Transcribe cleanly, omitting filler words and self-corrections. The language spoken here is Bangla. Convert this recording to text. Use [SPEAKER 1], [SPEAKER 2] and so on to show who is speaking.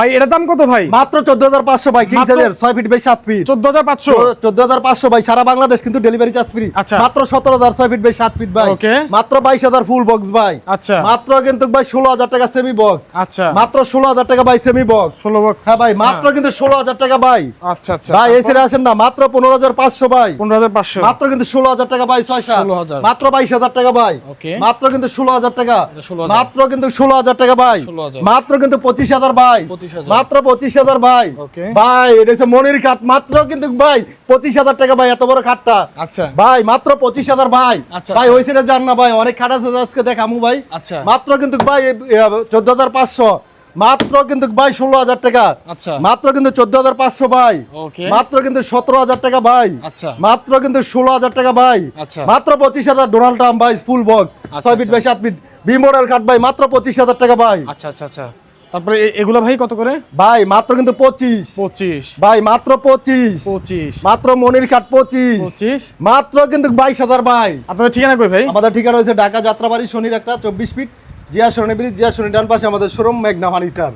[SPEAKER 1] ভাই এটার দাম কত ভাই?
[SPEAKER 2] মাত্র 14500 ভাই, কিং সাইজের 6 ফিট বাই 7 ফিট।
[SPEAKER 1] 14500
[SPEAKER 2] 14500 ভাই, সারা বাংলাদেশ কিন্তু ডেলিভারি চার্জ ফ্রি।
[SPEAKER 1] আচ্ছা।
[SPEAKER 2] মাত্র 17000 6 ফিট বাই 7 ফিট ভাই।
[SPEAKER 1] ওকে।
[SPEAKER 2] মাত্র 22000 ফুল বক্স ভাই।
[SPEAKER 1] আচ্ছা।
[SPEAKER 2] মাত্র কিন্তু ভাই 16000 টাকা সেমি বক্স।
[SPEAKER 1] আচ্ছা।
[SPEAKER 2] মাত্র 16000 টাকা ভাই সেমি বক্স।
[SPEAKER 1] 16 বক্স।
[SPEAKER 2] হ্যাঁ ভাই, মাত্র কিন্তু 16000 টাকা ভাই।
[SPEAKER 1] আচ্ছা আচ্ছা।
[SPEAKER 2] ভাই এই ছেড়ে আসেন না, মাত্র 15500 ভাই।
[SPEAKER 1] 15500।
[SPEAKER 2] মাত্র কিন্তু 16000 টাকা ভাই 6/7।
[SPEAKER 1] 16000
[SPEAKER 2] মাত্র 22000 টাকা ভাই।
[SPEAKER 1] ওকে।
[SPEAKER 2] মাত্র কিন্তু 16000 টাকা।
[SPEAKER 1] 16000
[SPEAKER 2] মাত্র কিন্তু 16000 টাকা ভাই।
[SPEAKER 1] 16000
[SPEAKER 2] মাত্র কিন্তু 25000 ভাই।
[SPEAKER 1] 25000
[SPEAKER 2] মাত্র 25000 ভাই।
[SPEAKER 1] ওকে।
[SPEAKER 2] ভাই এটা হচ্ছে মনির কাঠ, মাত্র কিন্তু ভাই 25000 টাকা ভাই, এত বড় কাঠটা।
[SPEAKER 1] আচ্ছা।
[SPEAKER 2] ভাই মাত্র 25000 ভাই।
[SPEAKER 1] আচ্ছা,
[SPEAKER 2] ভাই
[SPEAKER 1] আচ্ছা।
[SPEAKER 2] ওই সাইডে যান না ভাই, অনেক খাট আছে, আজকে দেখামু ভাই।
[SPEAKER 1] আচ্ছা।
[SPEAKER 2] মাত্র কিন্তু ভাই 14500। মাত্র কিন্তু ভাই 16000 টাকা।
[SPEAKER 1] আচ্ছা।
[SPEAKER 2] মাত্র কিন্তু 14500 ভাই।
[SPEAKER 1] ওকে।
[SPEAKER 2] মাত্র কিন্তু 17000 টাকা ভাই।
[SPEAKER 1] আচ্ছা।
[SPEAKER 2] মাত্র কিন্তু 16000 টাকা ভাই।
[SPEAKER 1] আচ্ছা।
[SPEAKER 2] মাত্র 25000 ডোনাল্ড ট্রাম্প ভাই, ফুল বক্স
[SPEAKER 1] আচ্ছা,
[SPEAKER 2] 6 feet by 7 feet B model কাঠ ভাই, মাত্র 25000 টাকা ভাই।
[SPEAKER 1] আচ্ছা আচ্ছা আচ্ছা। তারপরে এগুলা ভাই কত করে?
[SPEAKER 2] ভাই মাত্র কিন্তু 25।
[SPEAKER 1] 25।
[SPEAKER 2] ভাই মাত্র 25।
[SPEAKER 1] 25।
[SPEAKER 2] মাত্র মনির কাঠ 25।
[SPEAKER 1] 25।
[SPEAKER 2] মাত্র কিন্তু 22000 ভাই।
[SPEAKER 1] আপনাদের ঠিকানা কই ভাই?
[SPEAKER 2] আমাদের ঠিকানা হচ্ছে ঢাকা যাত্রাবাড়ি, শনির একটা 24 ফিট, জিয়া শনি ব্রিজ, জিয়া শনি ডান পাশে আমাদের শোরুম, মেঘনা ফার্নিচার।